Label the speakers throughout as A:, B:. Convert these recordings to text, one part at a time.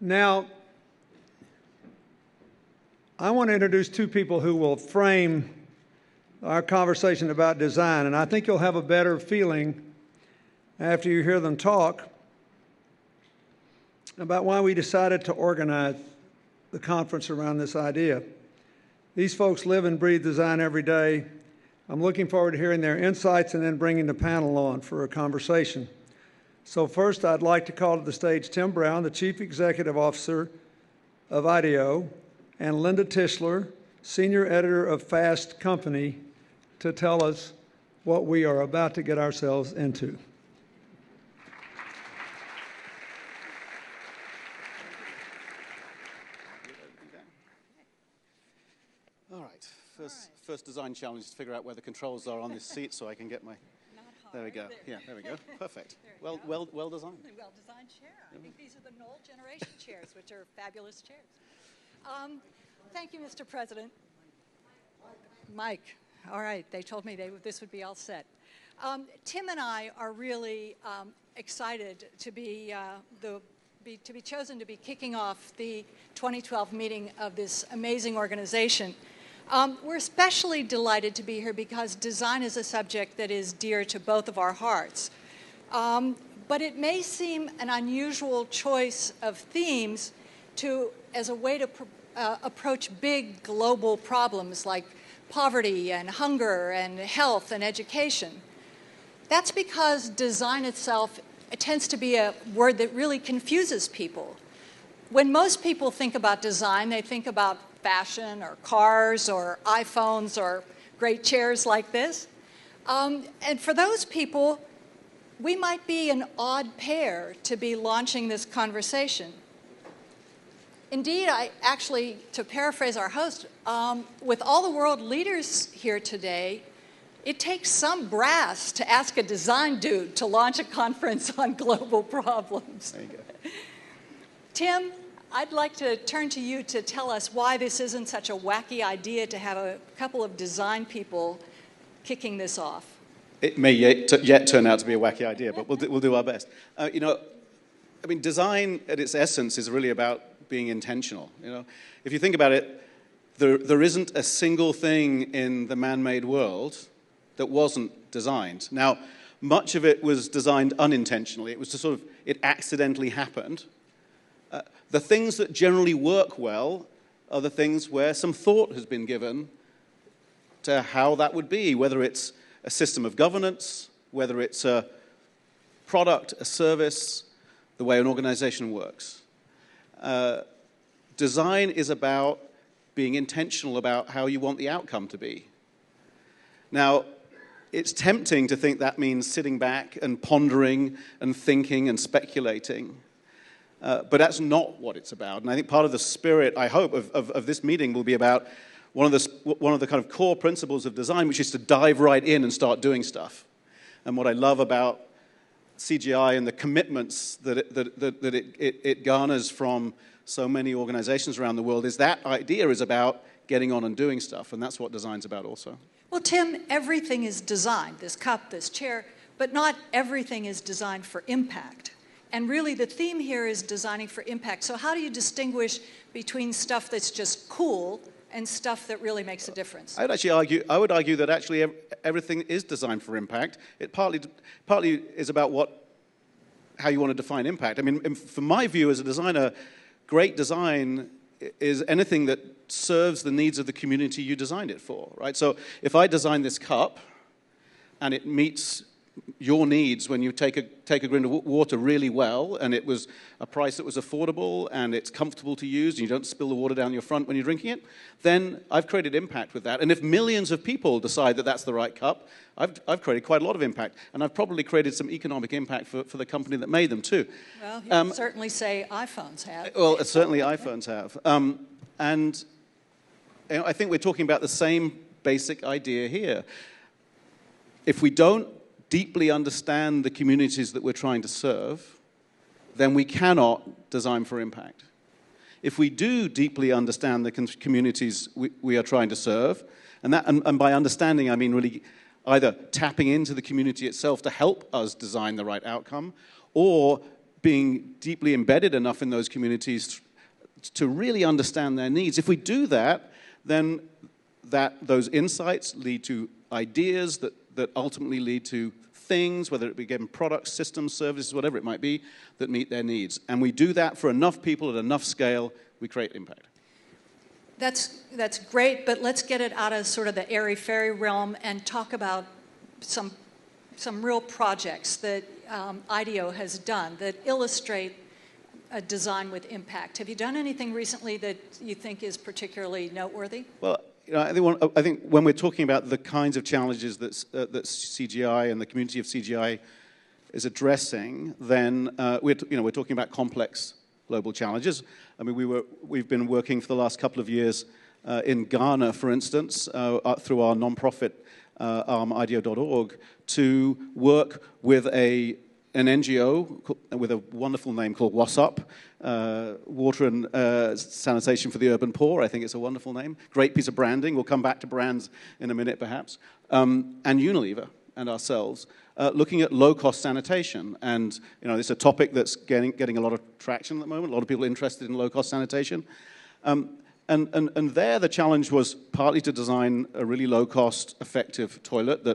A: Now, I want to introduce two people who will frame our conversation about design, and I think you'll have a better feeling after you hear them talk about why we decided to organize the conference around this idea. These folks live and breathe design every day. I'm looking forward to hearing their insights and then bringing the panel on for a conversation. So first, I'd like to call to the stage Tim Brown, the Chief Executive Officer of IDEO, and Linda Tischler, Senior Editor of Fast Company, to tell us what we are about to get ourselves into.
B: All right, first design challenge is to figure out where the controls are on this seat so I can get my... There we go. Yeah, there we go. Perfect. Well designed.
C: Well designed chair. I think these are the Knoll generation chairs, which are fabulous chairs. Thank you, Mr. President. Mike. All right. They told me this would be all set. Tim and I are really excited to be chosen to be kicking off the 2012 meeting of this amazing organization. We're especially delighted to be here because design is a subject that is dear to both of our hearts. But it may seem an unusual choice of themes as a way to approach big global problems like poverty and hunger and health and education. That's because design itself tends to be a word that really confuses people. When most people think about design, they think about fashion or cars or iPhones or great chairs like this. And for those people, we might be an odd pair to be launching this conversation. Indeed, to paraphrase our host, with all the world leaders here today, it takes some brass to ask a design dude to launch a conference on global problems.
B: There you go.
C: Tim, I'd like to turn to you to tell us why this isn't such a wacky idea to have a couple of design people kicking this off.
B: It may yet turn out to be a wacky idea, but we'll do our best. Design at its essence is really about being intentional. If you think about it, there isn't a single thing in the man-made world that wasn't designed. Now, much of it was designed unintentionally. It was it accidentally happened. The things that generally work well are the things where some thought has been given to how that would be, whether it's a system of governance, whether it's a product, a service, the way an organization works. Design is about being intentional about how you want the outcome to be. Now, it's tempting to think that means sitting back and pondering and thinking and speculating. But that's not what it's about. And I think part of the spirit, I hope, of this meeting will be about one of the kind of core principles of design, which is to dive right in and start doing stuff. And what I love about CGI and the commitments that it garners from so many organizations around the world is that idea is about getting on and doing stuff. And that's what design's about also.
C: Well, Tim, everything is designed, this cup, this chair, but not everything is designed for impact. And really, the theme here is designing for impact. So how do you distinguish between stuff that's just cool and stuff that really makes a difference?
B: I would argue that actually everything is designed for impact. It partly is about how you want to define impact. I mean, from my view as a designer, great design is anything that serves the needs of the community you designed it for, right? So if I design this cup and it meets your needs when you take a drink of water really well, and it was a price that was affordable, and it's comfortable to use, and you don't spill the water down your front when you're drinking it, then I've created impact with that. And if millions of people decide that that's the right cup, I've created quite a lot of impact, and I've probably created some economic impact for the company that made them too.
C: Well, you can certainly say iPhones have.
B: Well, certainly iPhones have. And I think we're talking about the same basic idea here. If we don't deeply understand the communities that we're trying to serve, then we cannot design for impact. If we do deeply understand the communities we are trying to serve, and by understanding I mean really either tapping into the community itself to help us design the right outcome, or being deeply embedded enough in those communities to really understand their needs. If we do that, then those insights lead to ideas that ultimately lead to things, whether it be given products, systems, services, whatever it might be, that meet their needs. And we do that for enough people at enough scale, we create impact.
C: That's great, but let's get it out of sort of the airy-fairy realm and talk about some real projects that IDEO has done that illustrate a design with impact. Have you done anything recently that you think is particularly noteworthy?
B: Well, I think when we're talking about the kinds of challenges that CGI and the community of CGI is addressing, then we're talking about complex global challenges. I mean, we've been working for the last couple of years in Ghana, for instance, through our nonprofit arm, IDEO.org, to work with an NGO with a wonderful name called WASUP, Water and Sanitation for the Urban Poor. I think it's a wonderful name. Great piece of branding. We'll come back to brands in a minute, perhaps. And Unilever and ourselves, looking at low-cost sanitation. And it's a topic that's getting a lot of traction at the moment. A lot of people interested in low-cost sanitation. And there the challenge was partly to design a really low-cost, effective toilet.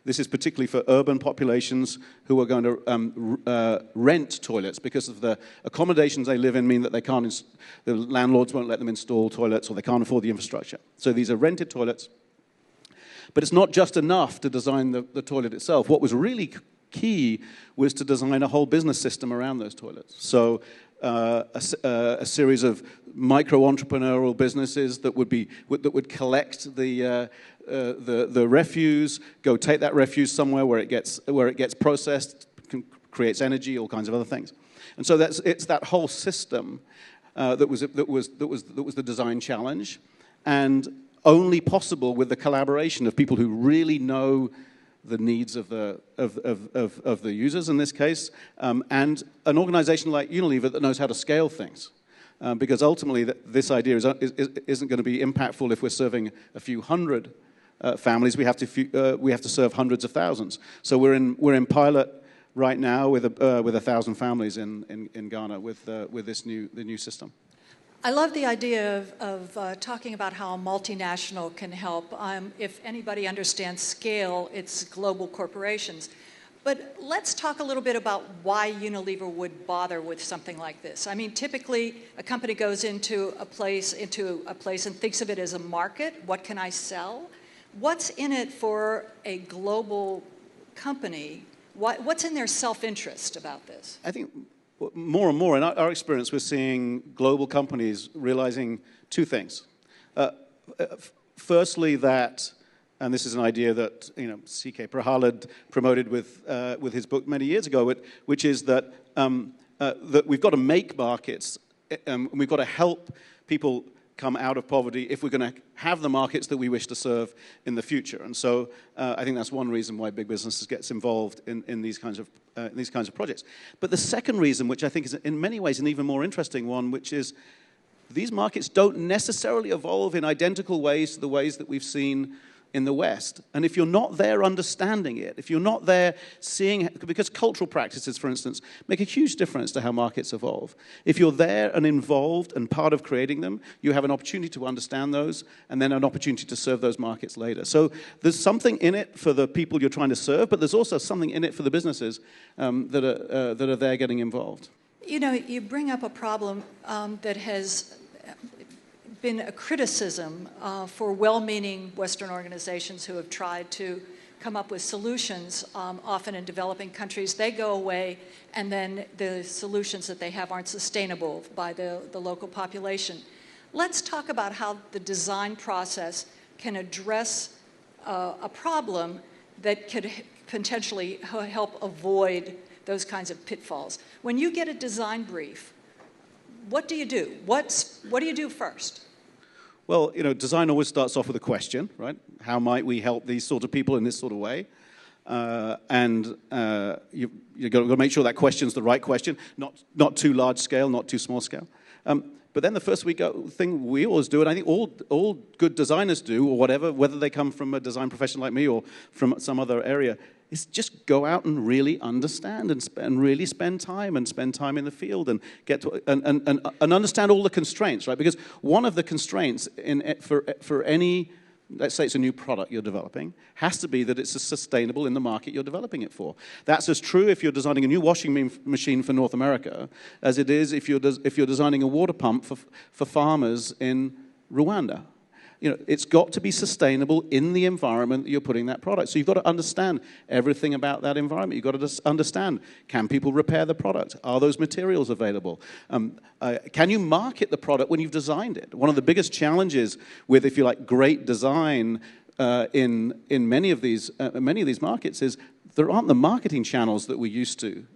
B: This is particularly for urban populations who are going to rent toilets because of the accommodations they live in mean that the landlords won't let them install toilets or they can't afford the infrastructure. So these are rented toilets. But it's not just enough to design the toilet itself. What was really key was to design a whole business system around those toilets. So a series of micro-entrepreneurial businesses that would collect the refuse, go take that refuse somewhere where it gets processed, creates energy, all kinds of other things. And so it's that whole system that was the design challenge, and only possible with the collaboration of people who really know the needs of the users in this case, and an organization like Unilever that knows how to scale things. Because ultimately, this idea isn't going to be impactful if we're serving a few hundred families. We have to serve hundreds of thousands. So we're in pilot right now with 1,000 families in Ghana with the new system.
C: I love the idea of talking about how a multinational can help. If anybody understands scale, it's global corporations. But let's talk a little bit about why Unilever would bother with something like this. I mean, typically, a company goes into a place and thinks of it as a market. What can I sell? What's in it for a global company? What's in their self-interest about this?
B: I think more and more, in our experience, we're seeing global companies realizing two things. Firstly, that, and this is an idea that C.K. Prahalad promoted with his book many years ago, which is that we've got to make markets, and we've got to help people come out of poverty if we're going to have the markets that we wish to serve in the future. And so I think that's one reason why big businesses gets involved in these kinds of projects. But the second reason, which I think is in many ways an even more interesting one, which is these markets don't necessarily evolve in identical ways to the ways that we've seen in the West. And if you're not there understanding it, if you're not there seeing, because cultural practices, for instance, make a huge difference to how markets evolve. If you're there and involved and part of creating them, you have an opportunity to understand those and then an opportunity to serve those markets later. So there's something in it for the people you're trying to serve, but there's also something in it for the businesses that are there getting involved.
C: You bring up a problem that has been a criticism for well-meaning Western organizations who have tried to come up with solutions, often in developing countries. They go away, and then the solutions that they have aren't sustainable by the local population. Let's talk about how the design process can address a problem that could potentially help avoid those kinds of pitfalls. When you get a design brief, what do you do? What do you do first?
B: Well, design always starts off with a question, right? How might we help these sort of people in this sort of way? And you've got to make sure that question's the right question, not too large scale, not too small scale. But then the first thing we always do, and I think all good designers do, or whatever, whether they come from a design profession like me or from some other area, is just go out and really understand and really spend time in the field and get to and understand all the constraints, right? Because one of the constraints for any, let's say it's a new product you're developing, has to be that it's sustainable in the market you're developing it for. That's as true if you're designing a new washing machine for North America as it is if you're designing a water pump for farmers in Rwanda. You know, it's got to be sustainable in the environment that you're putting that product. So you've got to understand everything about that environment. You've got to just understand, can people repair the product? Are those materials available? Can you market the product when you've designed it? One of the biggest challenges with, if you like, great design in many of these markets is there aren't the marketing channels that we're used to.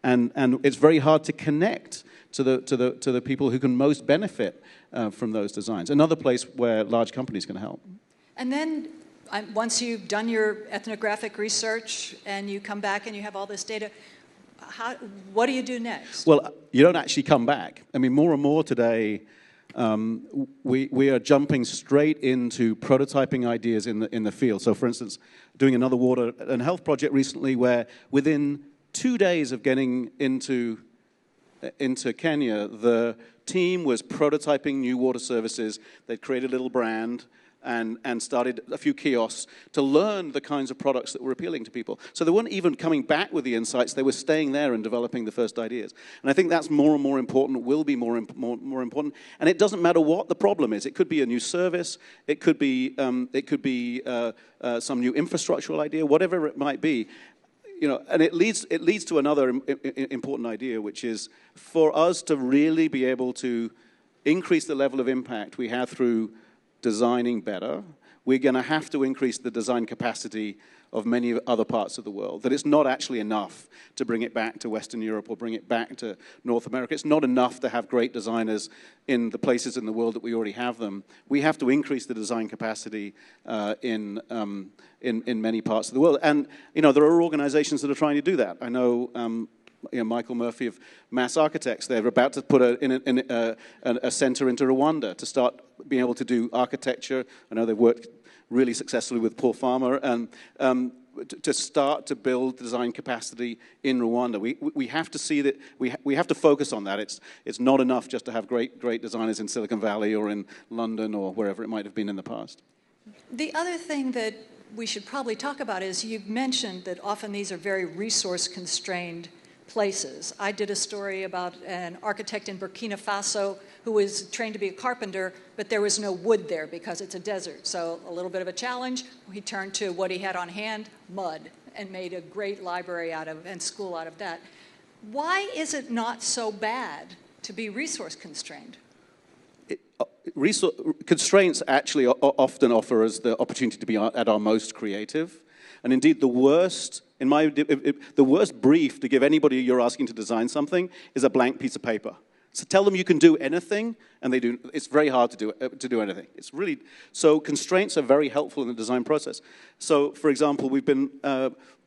B: And it's very hard to connect to the people who can most benefit from those designs. Another place where large companies can help.
C: And then once you've done your ethnographic research and you come back and you have all this data, what do you do next?
B: Well, you don't actually come back. I mean, more and more today, we are jumping straight into prototyping ideas in the field. So, for instance, doing another water and health project recently where within 2 days of getting into Kenya, the team was prototyping new water services. They'd created a little brand and started a few kiosks to learn the kinds of products that were appealing to people. So they weren't even coming back with the insights. They were staying there and developing the first ideas. And I think that's more and more important, will be more important. And it doesn't matter what the problem is. It could be a new service. It could be some new infrastructural idea, whatever it might be. You know, and it leads to another important idea, which is for us to really be able to increase the level of impact we have through designing better, we're going to have to increase the design capacity of many other parts of the world. That it's not actually enough to bring it back to Western Europe or bring it back to North America. It's not enough to have great designers in the places in the world that we already have them. We have to increase the design capacity in many parts of the world. And, you know, there are organizations that are trying to do that. I know, Michael Murphy of Mass Architects, they're about to put a center into Rwanda to start being able to do architecture. I know they've worked really successfully with Paul Farmer, and to start to build design capacity in Rwanda. We have to see that, we have to focus on that. It's not enough just to have great designers in Silicon Valley or in London or wherever it might have been in the past.
C: The other thing that we should probably talk about is you've mentioned that often these are very resource-constrained places. I did a story about an architect in Burkina Faso who was trained to be a carpenter, but there was no wood there because it's a desert. So a little bit of a challenge. He turned to what he had on hand, mud, and made a great library and school out of that. Why is it not so bad to be resource constrained?
B: Constraints actually often offer us the opportunity to be at our most creative. And indeed, the worst brief to give anybody you're asking to design something is a blank piece of paper. So tell them you can do anything, and they do. It's very hard to do anything. It's really so. Constraints are very helpful in the design process. So, for example, we've been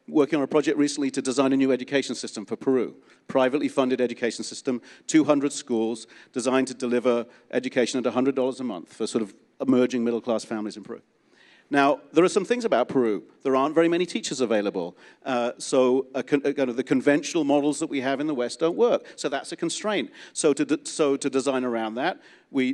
B: working on a project recently to design a new education system for Peru. Privately funded education system, 200 schools, designed to deliver education at $100 a month for sort of emerging middle-class families in Peru. Now, there are some things about Peru. There aren't very many teachers available. So kind of the conventional models that we have in the West don't work. So that's a constraint. So to design around that, we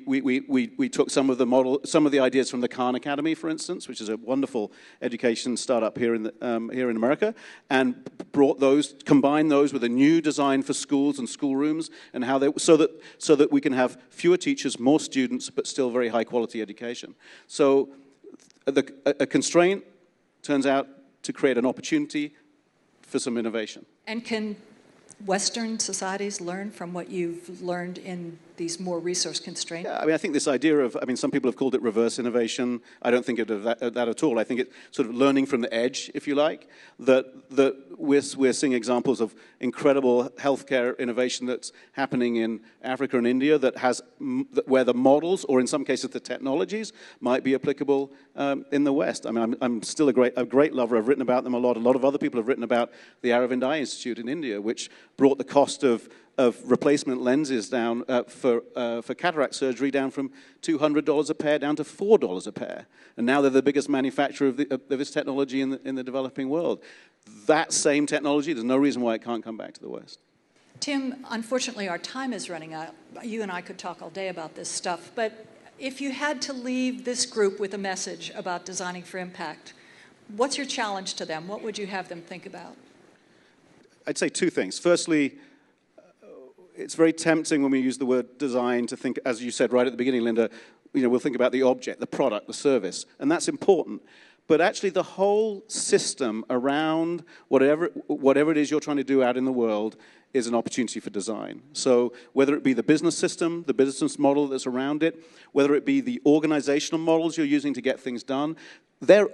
B: took some of the ideas from the Khan Academy, for instance, which is a wonderful education startup here in America, and combined those with a new design for schools and schoolrooms, and so that we can have fewer teachers, more students, but still very high quality education. So a constraint turns out to create an opportunity for some innovation.
C: And can Western societies learn from what you've learned in these more resource constraints?
B: Yeah, I mean, I think this idea of, some people have called it reverse innovation. I don't think of that at all. I think it's sort of learning from the edge, if you like, that we're seeing examples of incredible healthcare innovation that's happening in Africa and India where the models, or in some cases the technologies, might be applicable in the West. I mean, I'm still a great lover. I've written about them a lot. A lot of other people have written about the Aravind Eye Institute in India, which brought the cost of of replacement lenses down for cataract surgery down from $200 a pair down to $4 a pair. And now they're the biggest manufacturer of this technology in the developing world. That same technology, there's no reason why it can't come back to the West.
C: Tim, unfortunately, our time is running out. You and I could talk all day about this stuff, but if you had to leave this group with a message about designing for impact, what's your challenge to them? What would you have them think about?
B: I'd say two things. Firstly, it's very tempting when we use the word design to think, as you said right at the beginning, Linda, we'll think about the object, the product, the service, and that's important. But actually the whole system around whatever it is you're trying to do out in the world is an opportunity for design. So whether it be the business system, the business model that's around it, whether it be the organizational models you're using to get things done, they're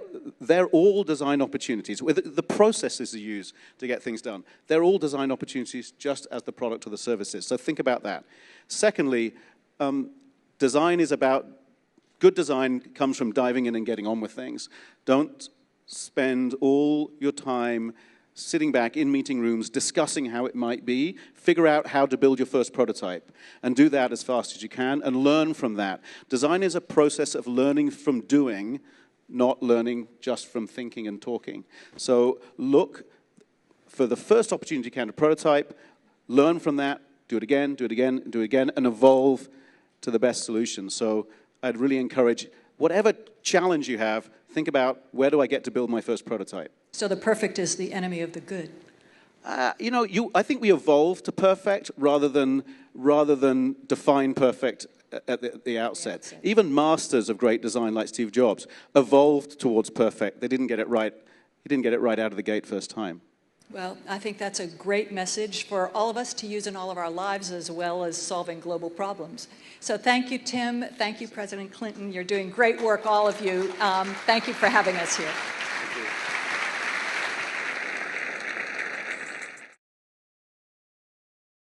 B: all design opportunities. The processes you use to get things done, they're all design opportunities just as the product or the services. So think about that. Secondly, design is about, good design comes from diving in and getting on with things. Don't spend all your time sitting back in meeting rooms, discussing how it might be, figure out how to build your first prototype, and do that as fast as you can, and learn from that. Design is a process of learning from doing, not learning just from thinking and talking. So look for the first opportunity you can to prototype, learn from that, do it again, do it again, do it again, and evolve to the best solution. So I'd really encourage, whatever challenge you have, think about, where do I get to build my first prototype?
C: So the perfect is the enemy of the good.
B: I think we evolve to perfect rather than define perfect at the outset. Even masters of great design like Steve Jobs evolved towards perfect. They didn't get it right. He didn't get it right out of the gate first time.
C: Well, I think that's a great message for all of us to use in all of our lives as well as solving global problems. So thank you, Tim. Thank you, President Clinton. You're doing great work, all of you. Thank you for having us here.